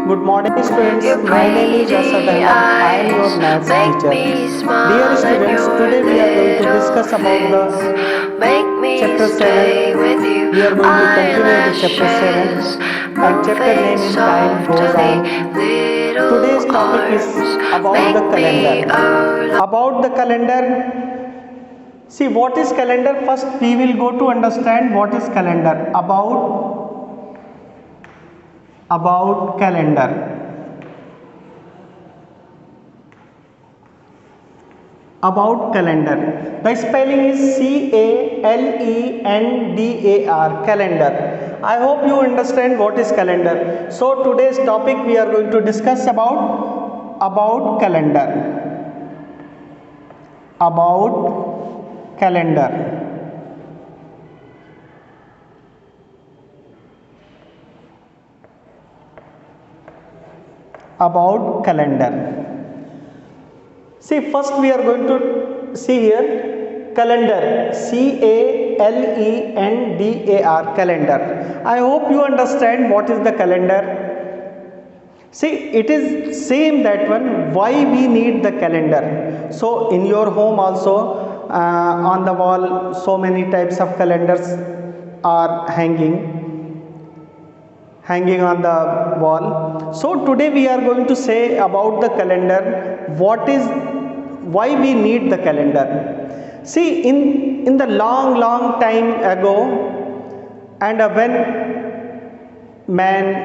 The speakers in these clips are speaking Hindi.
Good morning students, my name is Asad Ahmed, I am your maths teacher. Dear students, today we are going to discuss about the chapter 7. We are going to continue the chapter 7 and chapter name is Time Goes On. Today's topic is about the calendar. About the calendar, see what is calendar? First we will go to understand what is calendar. About calendar. About calendar. The spelling is CALENDAR, calendar. I hope you understand what is calendar. So today's topic we are going to discuss about calendar. About calendar. About calendar. See, first we are going to see here calendar, CALENDAR, calendar. I hope you understand what is the calendar. See, it is same that one, why we need the calendar. So in your home also on the wall so many types of calendars are hanging on the wall. So today we are going to say about the calendar, why we need the calendar. See, in the long time ago, and when man,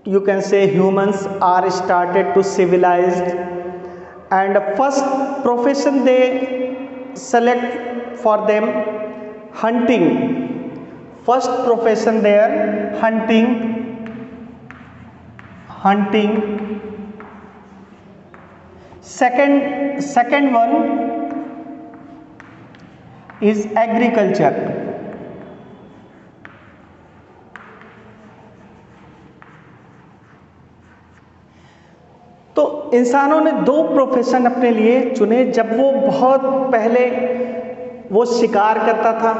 you can say humans are started to civilized, and first profession they select for them hunting. First profession there hunting. Second one is agriculture. तो इंसानों ने दो प्रोफेशन अपने लिए चुने जब वो बहुत पहले वो शिकार करता था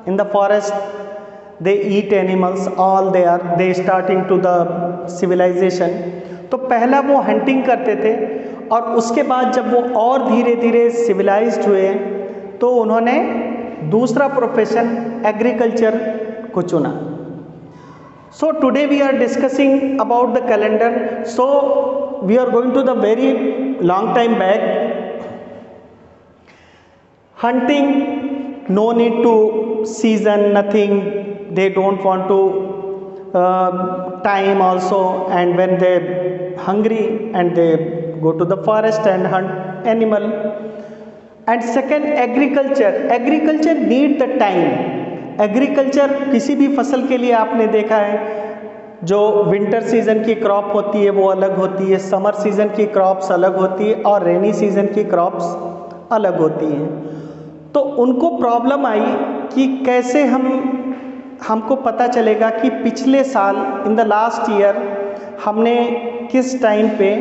in the forest. They eat animals, all they starting to the civilization. तो पहला वो हंटिंग करते थे और उसके बाद जब वो और धीरे धीरे सिविलाइज्ड हुए तो उन्होंने दूसरा प्रोफेशन एग्रीकल्चर को चुना. So today we are discussing about the calendar. So we are going to the very long time back. Hunting, no need to season, nothing. They don't want to time also, and when they hungry and they go to the forest and hunt animal. And second, agriculture need the time. Agriculture किसी भी फसल के लिए आपने देखा है, जो विंटर सीजन की क्रॉप होती है वो अलग होती है, समर सीजन की क्रॉप्स अलग होती है और रेनी सीजन की क्रॉप्स अलग होती हैं. तो उनको प्रॉब्लम आई कि कैसे हमको पता चलेगा कि पिछले साल इन द लास्ट ईयर हमने किस टाइम पे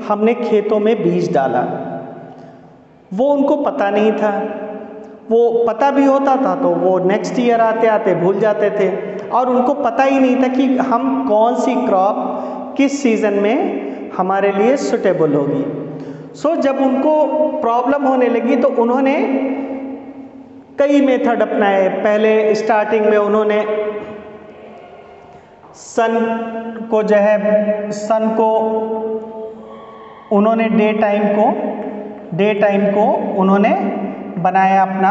हमने खेतों में बीज डाला. वो उनको पता नहीं था. वो पता भी होता था तो वो नेक्स्ट ईयर आते आते भूल जाते थे और उनको पता ही नहीं था कि हम कौन सी क्रॉप किस सीज़न में हमारे लिए सुटेबल होगी. सो जब उनको प्रॉब्लम होने लगी तो उन्होंने कई मेथड अपनाए. पहले स्टार्टिंग में उन्होंने सन को उन्होंने डे टाइम को उन्होंने बनाया अपना.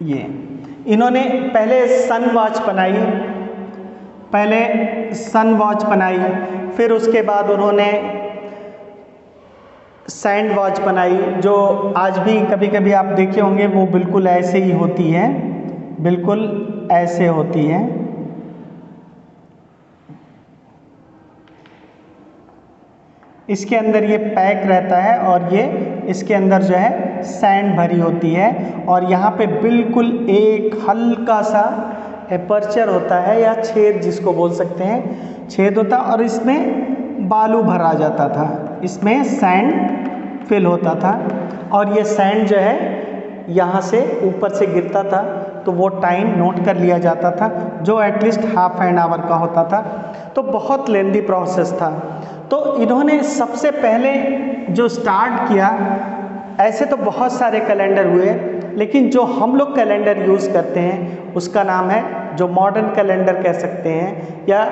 ये इन्होंने पहले सन वॉच बनाई, फिर उसके बाद उन्होंने सैंड वॉच बनाई, जो आज भी कभी कभी आप देखे होंगे वो बिल्कुल ऐसे ही होती है, बिल्कुल ऐसे होती है. इसके अंदर ये पैक रहता है और ये इसके अंदर जो है सैंड भरी होती है और यहाँ पे बिल्कुल एक हल्का सा एपर्चर होता है या छेद जिसको बोल सकते हैं, छेद होता और इसमें बालू भरा जाता था, इसमें सैंड फिल होता था और ये सैंड जो है यहाँ से ऊपर से गिरता था तो वो टाइम नोट कर लिया जाता था, जो एटलीस्ट हाफ एन आवर का होता था। तो बहुत लेंदी प्रोसेस था। तो इन्होंने सबसे पहले जो स्टार्ट किया, ऐसे तो बहुत सारे कैलेंडर हुए, लेकिन जो हम लोग कैलेंडर यूज़ करते हैं उसका नाम है, जो मॉडर्न कैलेंडर कह सकते हैं या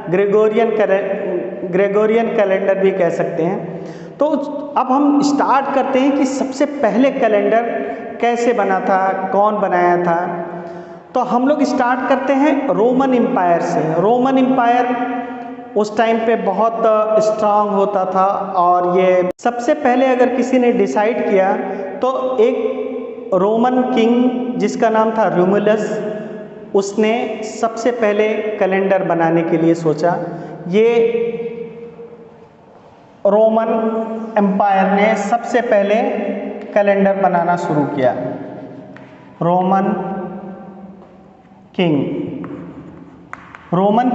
ग्रेगोरियन कैलेंडर भी कह सकते हैं। तो अब हम स्टार्ट करते हैं कि सबसे पहले कैलेंडर कैसे बना था, कौन बनाया था। तो हम लोग स्टार्ट करते हैं रोमन एम्पायर से। रोमन एम्पायर उस टाइम पे बहुत स्ट्रांग होता था, और ये सबसे पहले अगर किसी ने डिसाइड किया तो एक रोमन किंग जिसका नाम था रोमुलस, उसने सबसे पहले कैलेंडर बनाने के लिए सोचा। ये रोमन एम्पायर ने सबसे पहले कैलेंडर बनाना शुरू किया। रोमन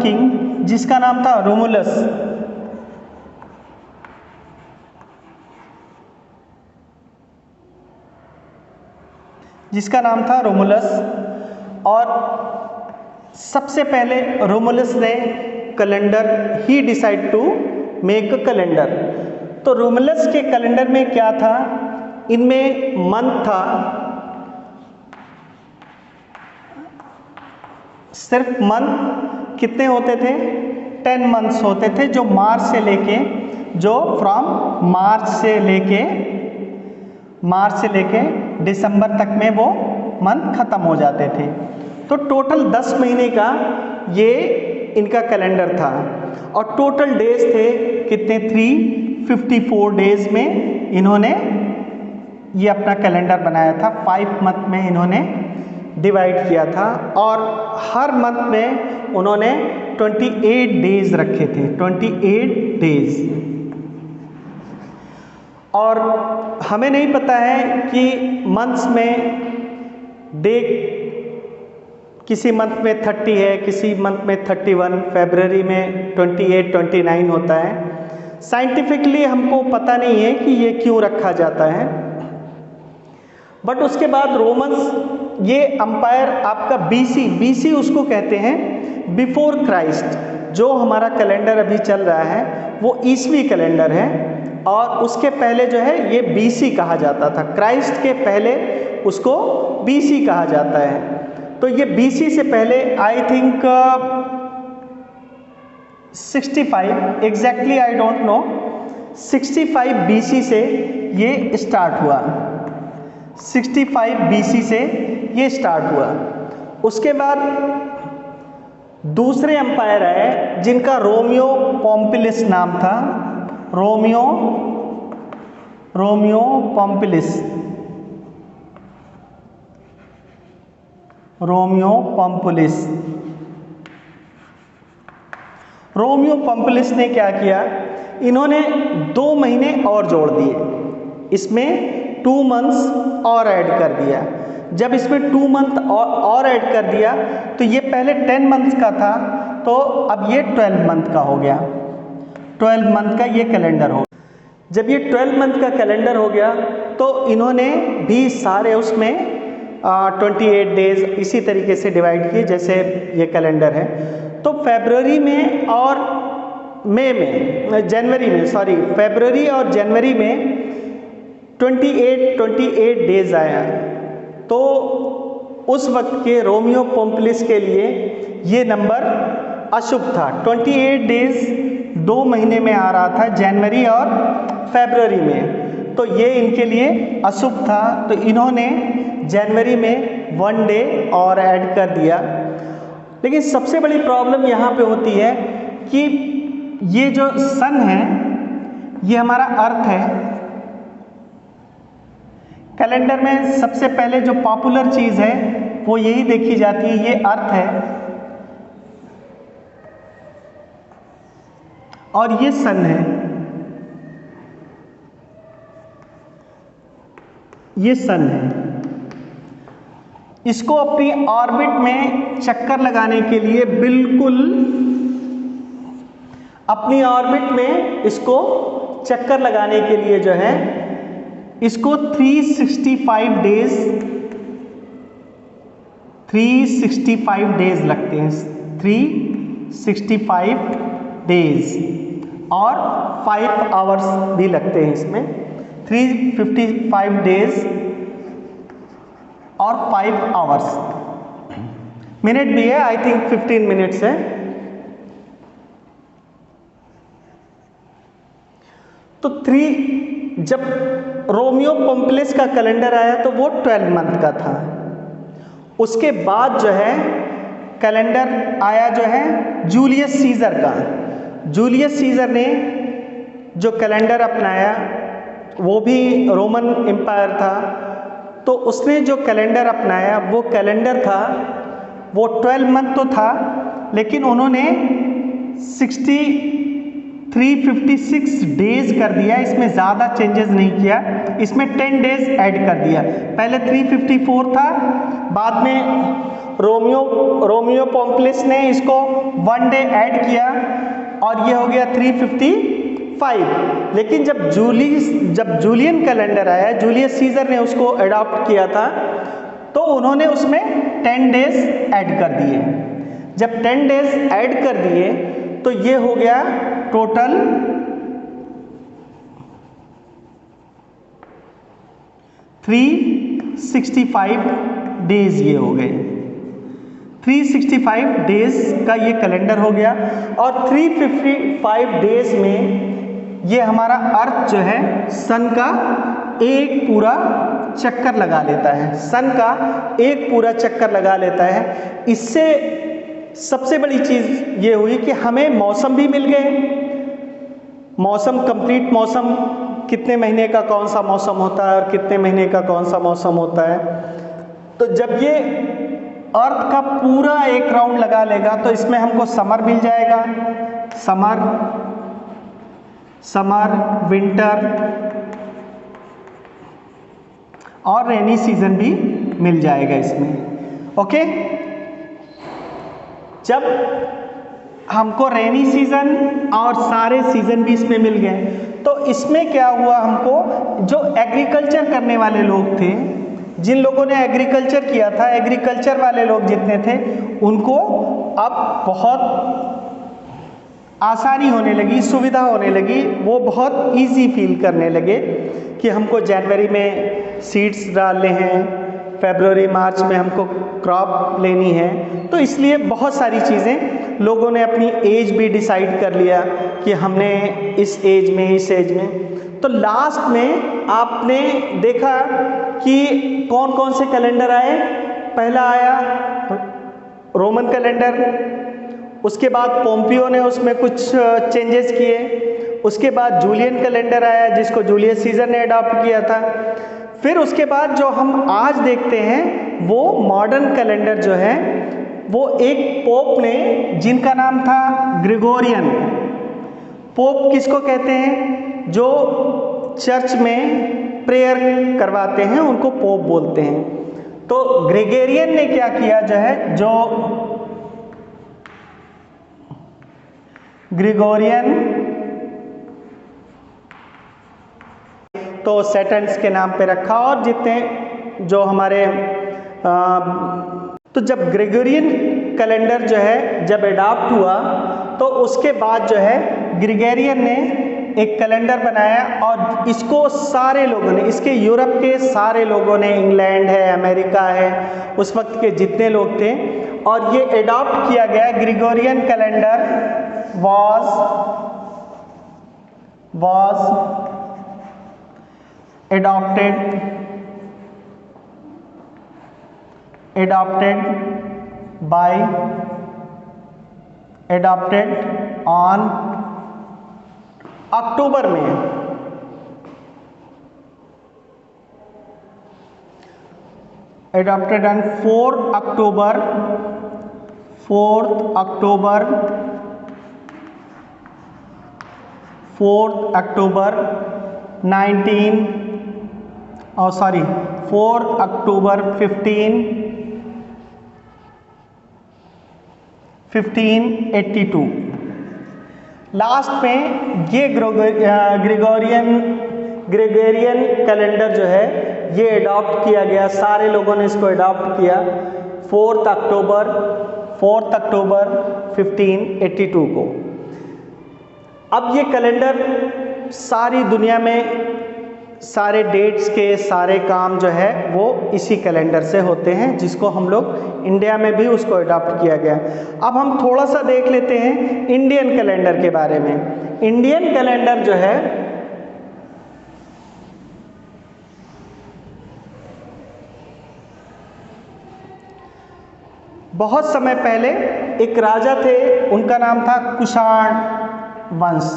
किंग जिसका नाम था रोमुलस, और सबसे पहले रोमुलस ने कैलेंडर ही decide to make a calendar. तो रोमुलस के कैलेंडर में क्या था, इनमें मंथ था, सिर्फ मंथ कितने होते थे, 10 मंथ्स होते थे, जो मार्च से लेके दिसंबर तक में वो मंथ खत्म हो जाते थे। तो टोटल 10 महीने का ये इनका कैलेंडर था, और टोटल डेज थे कितने, 354 डेज में इन्होंने ये अपना कैलेंडर बनाया था। 5 मंथ में इन्होंने डिवाइड किया था, और हर मंथ में उन्होंने 28 डेज रखे थे, 28 डेज। और हमें नहीं पता है कि मंथ्स में डे किसी मंथ में 30 है, किसी मंथ में 31, फरवरी में 28, 29 होता है। साइंटिफिकली हमको पता नहीं है कि ये क्यों रखा जाता है। बट उसके बाद रोमन्स, ये अंपायर आपका बीसी उसको कहते हैं, बिफोर क्राइस्ट। जो हमारा कैलेंडर अभी चल रहा है वो ईसवी कैलेंडर है, और उसके पहले जो है ये बीसी कहा जाता था। क्राइस्ट के पहले उसको बीसी कहा जाता है। तो ये बीसी से पहले I think 65, exactly I don't know, 65 BC से ये स्टार्ट हुआ। 65 बीसी से ये स्टार्ट हुआ। उसके बाद दूसरे अंपायर आए जिनका रोमियो पॉम्पिलिस नाम था। रोमियो पॉम्पिलिस ने क्या किया, इन्होंने 2 महीने और जोड़ दिए, इसमें 2 मंथ्स और ऐड कर दिया। जब इसमें 2 मंथ और ऐड कर दिया तो ये पहले 10 मंथ्स का था, तो अब ये 12 मंथ का हो गया। 12 मंथ का ये कैलेंडर हो। जब ये 12 मंथ का कैलेंडर हो गया तो इन्होंने भी सारे उसमें 28 डेज इसी तरीके से डिवाइड किए जैसे ये कैलेंडर है। तो फरवरी में और फरवरी और जनवरी में 28 डेज आया। तो उस वक्त के रोमियो पॉम्पिलिस के लिए ये नंबर अशुभ था। 28 डेज 2 महीने में आ रहा था, जनवरी और फरवरी में, तो ये इनके लिए अशुभ था। तो इन्होंने जनवरी में 1 डे और ऐड कर दिया। लेकिन सबसे बड़ी प्रॉब्लम यहाँ पे होती है कि ये जो सन है ये हमारा अर्थ है। कैलेंडर में सबसे पहले जो पॉपुलर चीज़ है वो यही देखी जाती है, ये अर्थ है और ये सन है। ये सन है, इसको अपनी ऑर्बिट में चक्कर लगाने के लिए, बिल्कुल अपनी ऑर्बिट में इसको चक्कर लगाने के लिए जो है इसको 365 365 डेज लगते हैं, 365 डेज, और 5 आवर्स भी लगते हैं इसमें, 355 डेज और 5 आवर्स। मिनट भी है, आई थिंक 15 मिनट्स है। तो जब रोमियो पोम्पलिस का कैलेंडर आया तो वो 12 मंथ का था। उसके बाद जो है कैलेंडर आया जो है जूलियस सीजर का। जूलियस सीजर ने जो कैलेंडर अपनाया वो भी रोमन एम्पायर था, तो उसने जो कैलेंडर अपनाया वो कैलेंडर था, वो 12 मंथ तो था, लेकिन उन्होंने 356 डेज कर दिया, इसमें ज़्यादा चेंजेस नहीं किया, इसमें 10 डेज ऐड कर दिया। पहले 354 था, बाद में रोमियो पोम्पलिस ने इसको 1 डे ऐड किया और ये हो गया 355। लेकिन जब जूलियन कैलेंडर आया, जूलियस सीजर ने उसको अडॉप्ट किया था, तो उन्होंने उसमें 10 डेज ऐड कर दिए। जब 10 डेज ऐड कर दिए तो ये हो गया टोटल 365 डेज ये हो गए। 365 डेज का ये कैलेंडर हो गया और 355 डेज में ये हमारा अर्थ जो है सन का एक पूरा चक्कर लगा लेता है, सन का एक पूरा चक्कर लगा लेता है। इससे सबसे बड़ी चीज़ ये हुई कि हमें मौसम भी मिल गए। मौसम, कंप्लीट मौसम, कितने महीने का कौन सा मौसम होता है और कितने महीने का कौन सा मौसम होता है। तो जब ये अर्थ का पूरा एक राउंड लगा लेगा तो इसमें हमको समर मिल जाएगा, समर, विंटर और रेनी सीजन भी मिल जाएगा इसमें। ओके, जब हमको रेनी सीजन और सारे सीजन भी इसमें मिल गए तो इसमें क्या हुआ, हमको जो एग्रीकल्चर करने वाले लोग थे, जिन लोगों ने एग्रीकल्चर किया था, एग्रीकल्चर वाले लोग जितने थे, उनको अब बहुत आसानी होने लगी, सुविधा होने लगी। वो बहुत इजी फील करने लगे कि हमको जनवरी में सीड्स डालने हैं, फरवरी मार्च में हमको क्रॉप लेनी है। तो इसलिए बहुत सारी चीज़ें लोगों ने अपनी एज भी डिसाइड कर लिया कि हमने इस एज में। तो लास्ट में आपने देखा कि कौन कौन से कैलेंडर आए। पहला आया रोमन कैलेंडर, उसके बाद पोम्पियो ने उसमें कुछ चेंजेस किए। उसके बाद जूलियन कैलेंडर आया जिसको जूलियस सीजर ने अडॉप्ट किया था। फिर उसके बाद जो हम आज देखते हैं वो मॉडर्न कैलेंडर जो है वो एक पोप ने, जिनका नाम था ग्रेगोरियन। पोप किसको कहते हैं? जो चर्च में प्रेयर करवाते हैं उनको पोप बोलते हैं। तो ग्रेगोरियन ने क्या किया जो है, जो ग्रेगोरियन तो सैटर्न्स के नाम पे रखा, और जितने जो हमारे तो जब ग्रेगोरियन कैलेंडर जो है जब अडॉप्ट हुआ तो उसके बाद जो है ग्रेगोरियन ने एक कैलेंडर बनाया और इसको सारे लोगों ने, इसके यूरोप के सारे लोगों ने, इंग्लैंड है, अमेरिका है, उस वक्त के जितने लोग थे, और ये अडॉप्ट किया गया। Gregorian calendar was adopted on अक्टूबर में, adopted on 4th October 1582। Last में ये ग्रेगोरियन कैलेंडर जो है ये अडॉप्ट किया गया, सारे लोगों ने इसको अडॉप्ट किया। 4 अक्टूबर 1582 को। अब ये कैलेंडर सारी दुनिया में सारे डेट्स के सारे काम जो है वो इसी कैलेंडर से होते हैं, जिसको हम लोग इंडिया में भी उसको अडॉप्ट किया गया। अब हम थोड़ा सा देख लेते हैं इंडियन कैलेंडर के बारे में। इंडियन कैलेंडर जो है बहुत समय पहले एक राजा थे, उनका नाम था कुषाण वंश।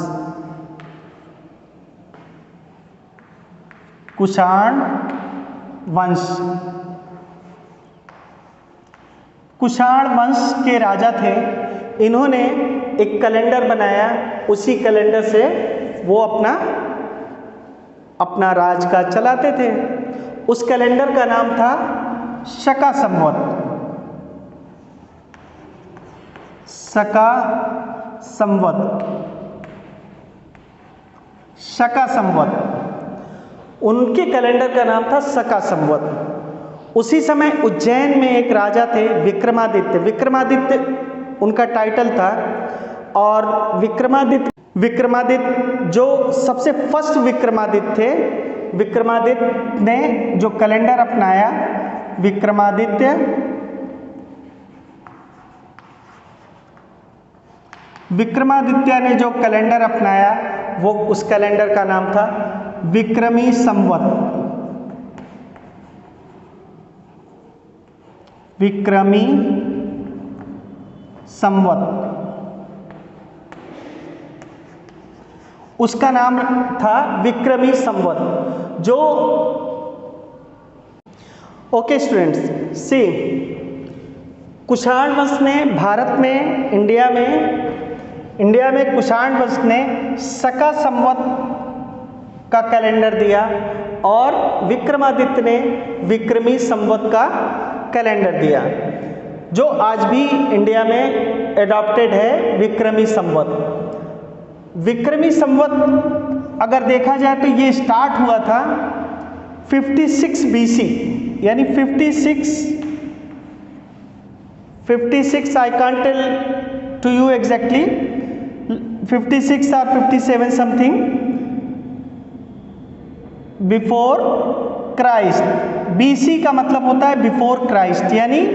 कुषाण वंश, कुषाण वंश के राजा थे। इन्होंने एक कैलेंडर बनाया, उसी कैलेंडर से वो अपना राज काज चलाते थे। उस कैलेंडर का नाम था शका संवत। शका संवत, उनके कैलेंडर का नाम था शका संवत। उसी समय उज्जैन में एक राजा थे विक्रमादित्य उनका टाइटल था। और विक्रमादित्य जो सबसे फर्स्ट विक्रमादित्य थे, विक्रमादित्य ने जो कैलेंडर अपनाया, विक्रमादित्य ने जो कैलेंडर अपनाया वो उस कैलेंडर का नाम था विक्रमी संवत। विक्रमी संवत, उसका नाम था विक्रमी संवत। जो ओके स्टूडेंट्स, सी कुषाण वंश ने भारत में इंडिया में कुषाण वंश ने शका संवत का कैलेंडर दिया और विक्रमादित्य ने विक्रमी संवत का कैलेंडर दिया, जो आज भी इंडिया में एडॉप्टेड है विक्रमी संवत। विक्रमी संवत अगर देखा जाए तो ये स्टार्ट हुआ था 56 BC, यानी 56 I can't tell to you exactly, 56 और 57 समथिंग बिफोर क्राइस्ट। BC का मतलब होता है बिफोर क्राइस्ट, यानी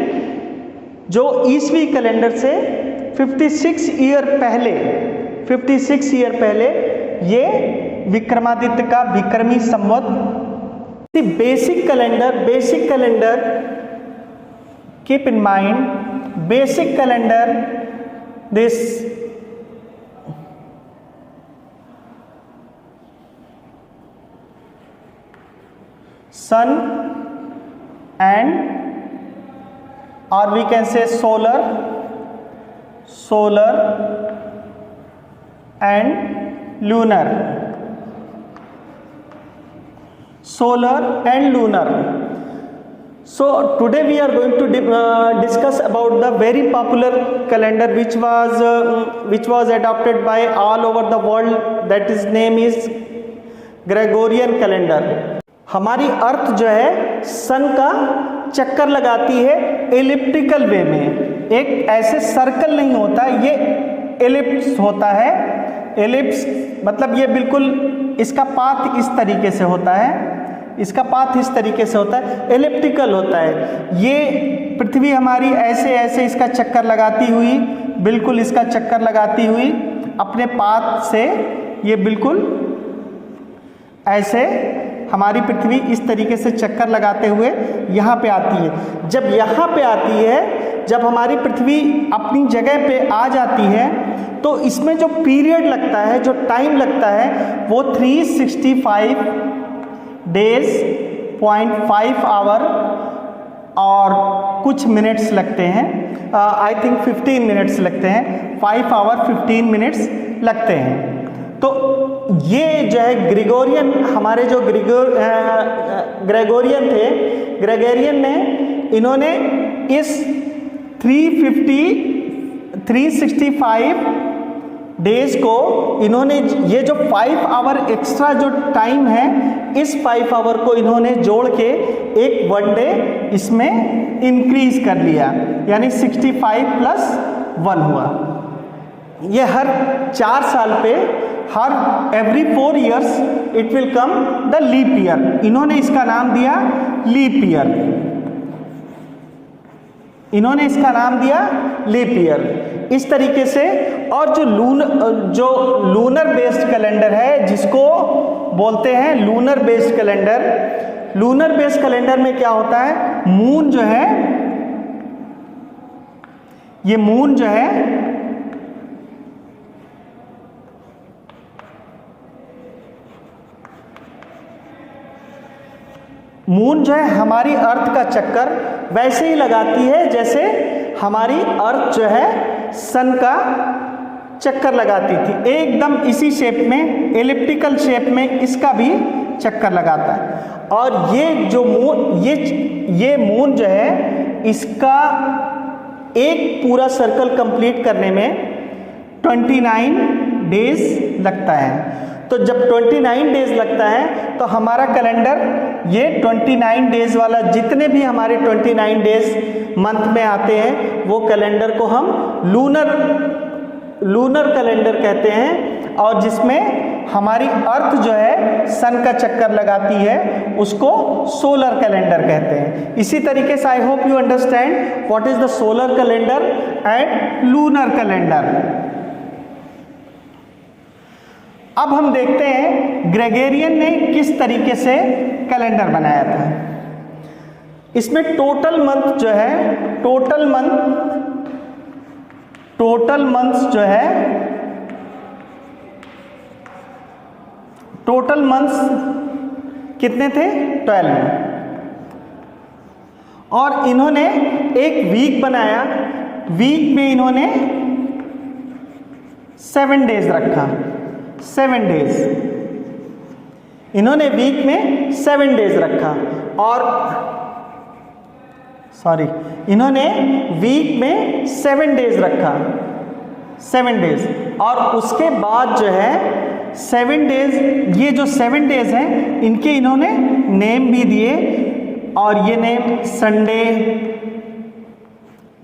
जो ईसवी कैलेंडर से 56 ईयर पहले ये विक्रमादित्य का Vikrami Samvat. Basic calendar keep in mind, basic calendar this sun and or we can say solar and lunar, So today we are going to discuss about the very popular calendar which was adopted by all over the world, that is name is Gregorian calendar। हमारी अर्थ जो है सन का चक्कर लगाती है एलिप्टिकल वे में, एक ऐसे सर्कल नहीं होता, ये एलिप्स होता है। एलिप्स मतलब ये बिल्कुल इसका पाथ इस तरीके से होता है, एलिप्टिकल होता है। ये पृथ्वी हमारी ऐसे इसका चक्कर लगाती हुई, बिल्कुल इसका चक्कर लगाती हुई अपने पाथ से ये बिल्कुल ऐसे हमारी पृथ्वी इस तरीके से चक्कर लगाते हुए यहाँ पे आती है। जब यहाँ पे आती है, जब हमारी पृथ्वी अपनी जगह पे आ जाती है, तो इसमें जो पीरियड लगता है, जो टाइम लगता है, वो 365 डेज 0.5 आवर और कुछ मिनट्स लगते हैं। आई थिंक 15 मिनट्स लगते हैं, 5 आवर 15 मिनट्स लगते हैं। तो ये जो है ग्रेगोरियन, हमारे जो ग्रेगोरियन थे, ग्रेगोरियन ने इन्होंने इस 365 डेज को इन्होंने ये जो 5 आवर एक्स्ट्रा जो टाइम है, इस 5 आवर को इन्होंने जोड़ के एक 1 डे इसमें इंक्रीज कर लिया, यानी 65 प्लस 1 हुआ। ये हर 4 साल पे, हर every 4 years it will come the leap year. इन्होंने इसका नाम दिया लीप ईयर, इन्होंने इसका नाम दिया लीप ईयर। इस तरीके से, और जो लूनर बेस्ड कैलेंडर है, जिसको बोलते हैं lunar based calendar, lunar based calendar में क्या होता है, मून जो है, ये मून जो है मून जो है हमारी अर्थ का चक्कर वैसे ही लगाती है जैसे हमारी अर्थ जो है सन का चक्कर लगाती थी, एकदम इसी शेप में, एलिप्टिकल शेप में इसका भी चक्कर लगाता है। और ये जो मून, ये मून जो है, इसका एक पूरा सर्कल कंप्लीट करने में 29 डेज लगता है। तो जब 29 डेज लगता है तो हमारा कैलेंडर, ये 29 डेज वाला, जितने भी हमारे 29 डेज मंथ में आते हैं, वो कैलेंडर को हम लूनर कैलेंडर कहते हैं। और जिसमें हमारी अर्थ जो है सन का चक्कर लगाती है, उसको सोलर कैलेंडर कहते हैं। इसी तरीके से आई hope you understand what is the solar calendar and lunar calendar. अब हम देखते हैं ग्रेगोरियन ने किस तरीके से कैलेंडर बनाया था। इसमें टोटल मंथ जो है, टोटल मंथ्स जो है, टोटल मंथ्स कितने थे, 12। और इन्होंने एक वीक बनाया, वीक में इन्होंने 7 डेज रखा, 7 डेज, इन्होंने वीक में 7 डेज रखा। और इन्होंने वीक में 7 डेज रखा, 7 डेज। और उसके बाद जो है 7 डेज, ये जो 7 डेज हैं, इनके इन्होंने नेम भी दिए। और ये name Sunday,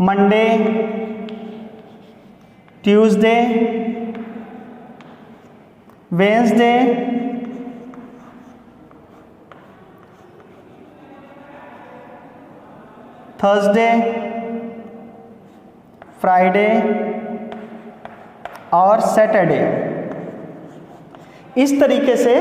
Monday, Tuesday, Wednesday, Thursday, Friday और सैटरडे। इस तरीके से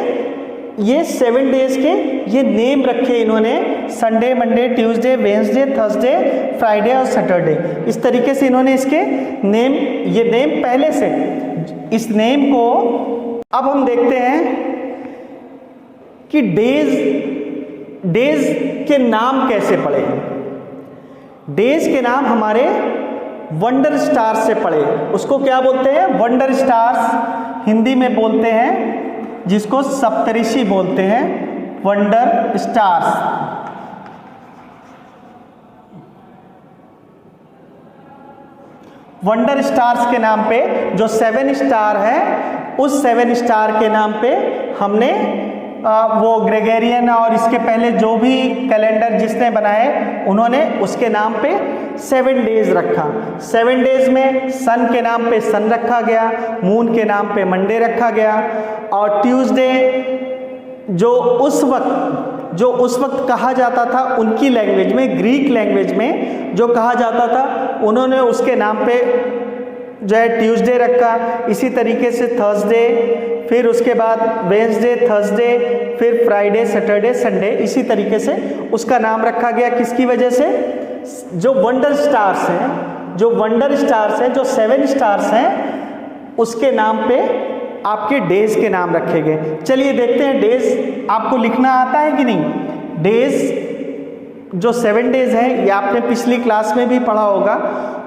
ये 7 डेज के ये नेम रखे इन्होंने, Sunday, Monday, Tuesday, Wednesday, Thursday, Friday और सैटरडे। इस तरीके से इन्होंने इसके नेम, ये नेम पहले से, इस नेम को अब हम देखते हैं कि डेज के नाम कैसे पड़े। डेज के नाम हमारे वंडर स्टार्स से पड़े। उसको क्या बोलते हैं, वंडर स्टार्स हिंदी में बोलते हैं, जिसको सप्तऋषि बोलते हैं, वंडर स्टार्स। वंडर स्टार्स के नाम पे जो 7 स्टार है, उस 7 स्टार के नाम पे हमने वो ग्रेगोरियन और इसके पहले जो भी कैलेंडर जिसने बनाए, उन्होंने उसके नाम पे 7 डेज रखा। 7 डेज में सन के नाम पे सन रखा गया, मून के नाम पे मंडे रखा गया। और ट्यूसडे जो उस वक्त कहा जाता था उनकी लैंग्वेज में, ग्रीक लैंग्वेज में जो कहा जाता था, उन्होंने उसके नाम पे जो है ट्यूसडे रखा। इसी तरीके से थर्सडे, फिर उसके बाद वेंसडे, थर्सडे, फिर फ्राइडे, सैटरडे, संडे, इसी तरीके से उसका नाम रखा गया। किसकी वजह से, जो वंडर स्टार्स हैं, जो 7 स्टार्स हैं, उसके नाम पे आपके डेज के नाम रखे गए। चलिए देखते हैं डेज आपको लिखना आता है कि नहीं। डेज जो 7 डेज हैं, ये आपने पिछली क्लास में भी पढ़ा होगा,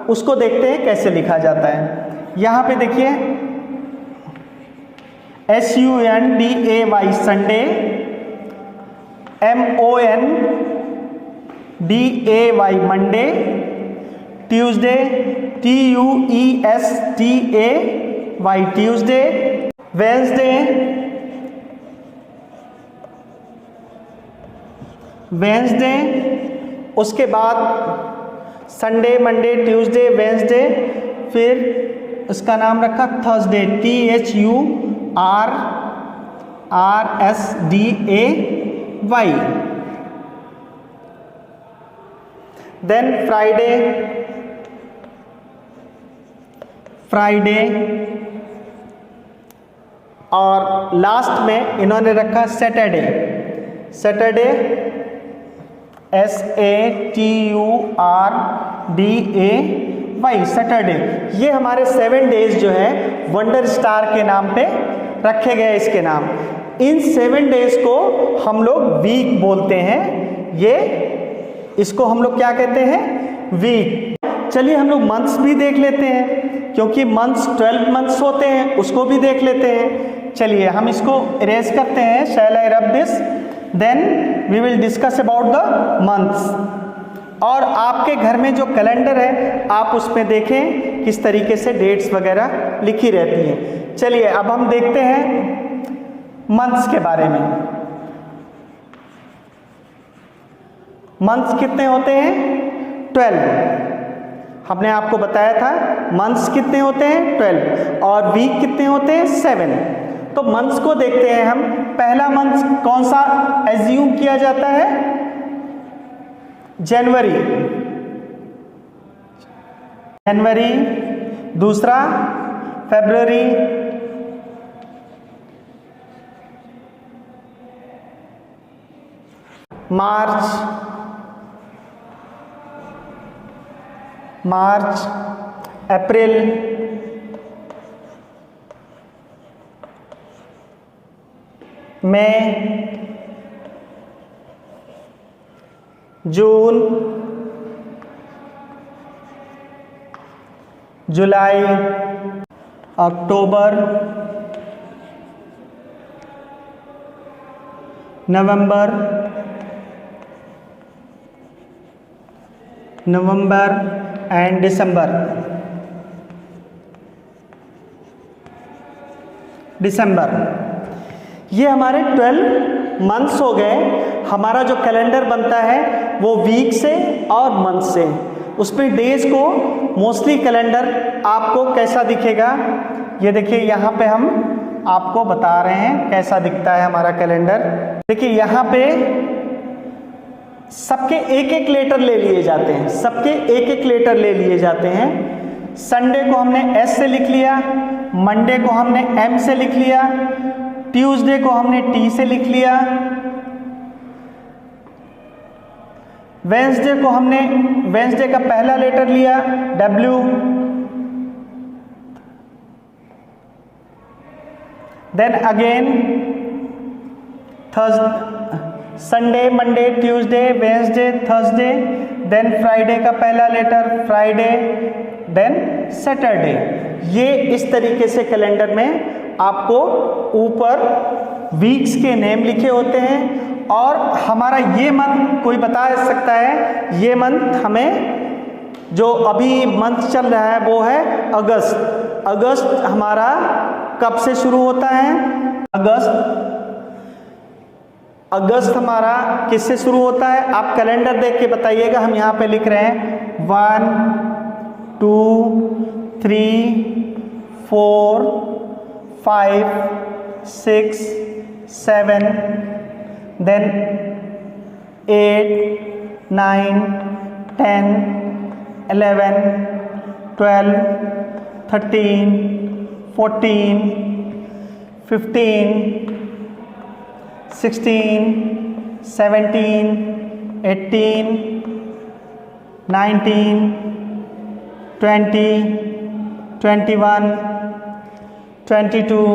उसको देखते हैं कैसे लिखा जाता है। यहाँ पे देखिए SUNDAY Sunday, MONDAY Monday, Tuesday TUESTAY Tuesday, Wednesday उसके बाद संडे, मंडे, ट्यूसडे, वेंसडे, फिर उसका नाम रखा थर्सडे, THURSDAY। देन फ्राइडे, और लास्ट में इन्होंने रखा सैटरडे, SATURDAY, सैटरडे। ये हमारे 7 डेज जो है वंडर स्टार के नाम पे रखे गए इसके नाम। इन 7 डेज को हम लोग वीक बोलते हैं। इसको हम लोग क्या कहते हैं? वीक। चलिए हम लोग मंथ्स भी देख लेते हैं, क्योंकि मंथ्स 12 मंथ्स होते हैं, उसको भी देख लेते हैं। चलिए हम इसको इरेज करते हैं। Shall I rub this, then we will discuss about the months. और आपके घर में जो कैलेंडर है आप उसमें देखें किस तरीके से डेट्स वगैरह लिखी रहती हैं। चलिए अब हम देखते हैं मंथ्स के बारे में। मंथ्स कितने होते हैं? 12। हमने आपको बताया था मंथ्स कितने होते हैं? 12। और वीक कितने होते हैं? 7। तो मंथ्स को देखते हैं हम। पहला मंथ कौन सा एज्यूम किया जाता है? जनवरी। दूसरा फरवरी, मार्च, अप्रैल, मई, जून, जुलाई, अक्टूबर, नवंबर एंड दिसंबर। ये हमारे 12 मंथ्स हो गए। हमारा जो कैलेंडर बनता है वो वीक से और मंथ से। उसमें डेज को मोस्टली कैलेंडर आपको कैसा दिखेगा, ये देखिए यहाँ पे हम आपको बता रहे हैं कैसा दिखता है हमारा कैलेंडर। देखिए यहाँ पे सबके एक एक लेटर ले लिए जाते हैं। संडे को हमने एस से लिख लिया, मंडे को हमने एम से लिख लिया, ट्यूसडे को हमने टी से लिख लिया, वेंसडे का पहला लेटर लिया W, then again Sunday, Monday, Tuesday, Wednesday, Thursday, then Friday का पहला लेटर फ्राइडे, देन सैटरडे। ये इस तरीके से कैलेंडर में आपको ऊपर वीक्स के नेम लिखे होते हैं। और हमारा ये मंथ कोई बता सकता है, ये मंथ हमें जो अभी मंथ चल रहा है वो है अगस्त हमारा कब से शुरू होता है? अगस्त हमारा किससे शुरू होता है? आप कैलेंडर देख के बताइएगा। हम यहाँ पे लिख रहे हैं 1 2 3 4 5 6 7, देन 8 9 10 11 12 13 14 15 16 17 18 19 20 21 22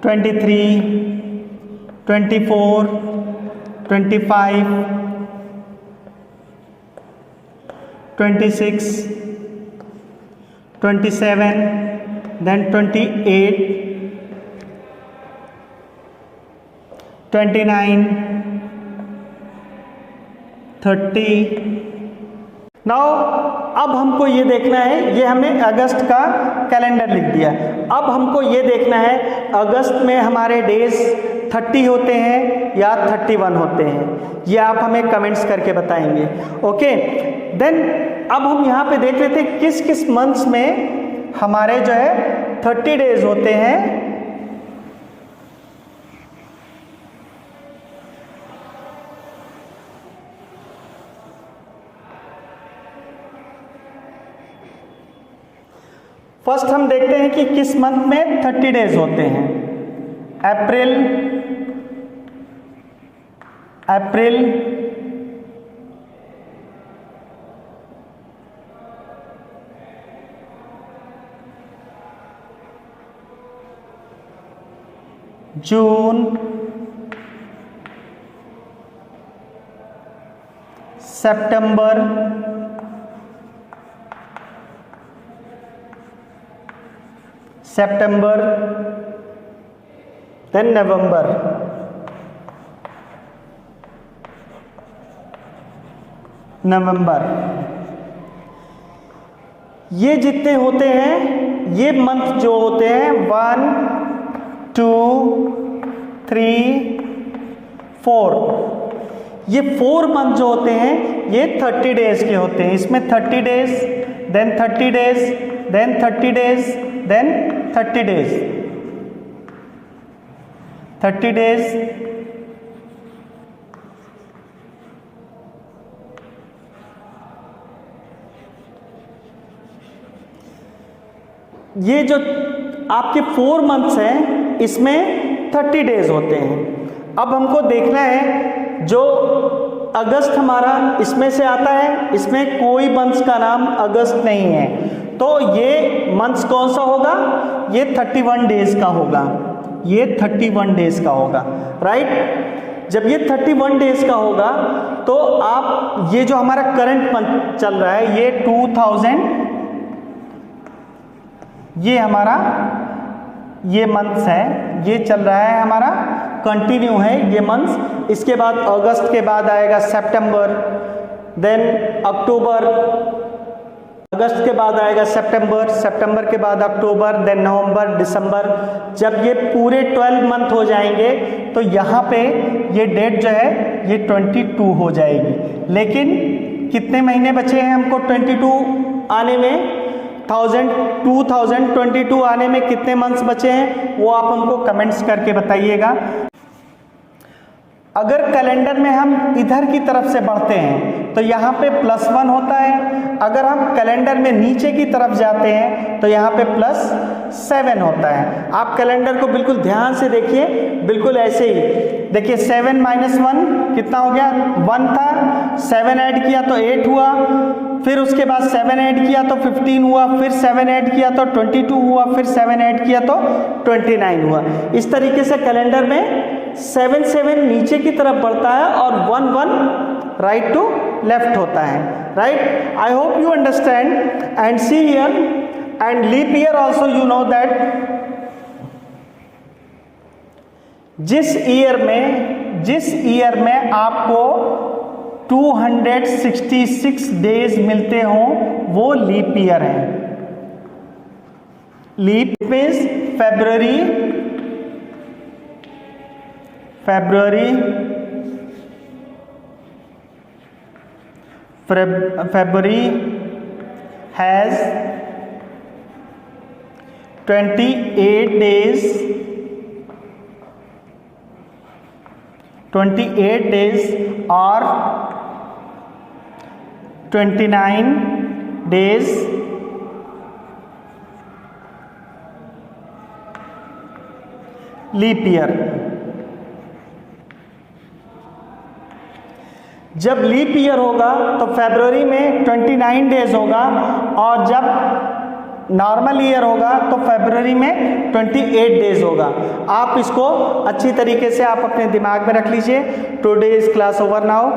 23 24 25 26 27, then 28 29 30। नाउ अब हमको ये देखना है, ये हमने अगस्त का कैलेंडर लिख दिया। अब हमको ये देखना है अगस्त में हमारे डेज 30 होते हैं या 31 होते हैं, ये आप हमें कमेंट्स करके बताएंगे। ओके, देन अब हम यहाँ पे देख लेते हैं किस किस मंथ्स में हमारे जो है 30 डेज होते हैं। फर्स्ट हम देखते हैं कि किस मंथ में 30 डेज होते हैं। अप्रैल, जून, सितंबर, देन नवंबर, ये जितने होते हैं, ये मंथ जो होते हैं 1 2 3 4, ये 4 मंथ जो होते हैं ये 30 डेज के होते हैं। इसमें 30 days, then 30 days, then 30 days, then 30 days, 30 days, ये जो आपके 4 मंथ्स हैं इसमें 30 डेज होते हैं। अब हमको देखना है जो अगस्त हमारा इसमें से आता है, इसमें कोई मंथ्स का नाम अगस्त नहीं है, तो ये मंथ्स कौन सा होगा, ये 31 डेज का होगा, ये 31 डेज का होगा, राइट। जब ये 31 डेज का होगा तो आप ये जो हमारा करंट मंथ चल रहा है ये 2000, ये हमारा ये मंथ्स है, ये चल रहा है हमारा कंटिन्यू है ये मंथ्स। इसके बाद अगस्त के बाद आएगा सितंबर, देन अक्टूबर, अगस्त के बाद आएगा सितंबर, सितंबर के बाद अक्टूबर, देन नवंबर, दिसंबर। जब ये पूरे 12 मंथ हो जाएंगे तो यहाँ पे ये डेट जो है ये 22 हो जाएगी। लेकिन कितने महीने बचे हैं हमको 22 आने में, 2022 आने में कितने मंथ्स बचे हैं वो आप हमको कमेंट्स करके बताइएगा। अगर कैलेंडर में हम इधर की तरफ से बढ़ते हैं तो यहाँ पे +1 होता है, अगर हम कैलेंडर में नीचे की तरफ जाते हैं तो यहाँ पे +7 होता है। आप कैलेंडर को बिल्कुल ध्यान से देखिए, बिल्कुल ऐसे ही देखिए, 7 - 1 कितना हो गया, 1 था, 7 ऐड किया तो 8 हुआ, फिर उसके बाद 7 ऐड किया तो 15 हुआ, फिर 7 ऐड किया तो 22 हुआ, फिर 7 ऐड किया तो 29 हुआ। इस तरीके से कैलेंडर में 7 नीचे की तरफ बढ़ता है और 1 राइट टू लेफ्ट होता है, right. I hope you understand and see here and leap year also you know that जिस ईयर में आपको 266 डेज मिलते हों वो लीप ईयर है। Leap means February has 28 days, 28 days or 29 days leap year. जब लीप ईयर होगा तो फरवरी में 29 डेज होगा और जब नॉर्मल ईयर होगा तो फरवरी में 28 डेज होगा। आप इसको अच्छी तरीके से आप अपने दिमाग में रख लीजिए। Today is class over now.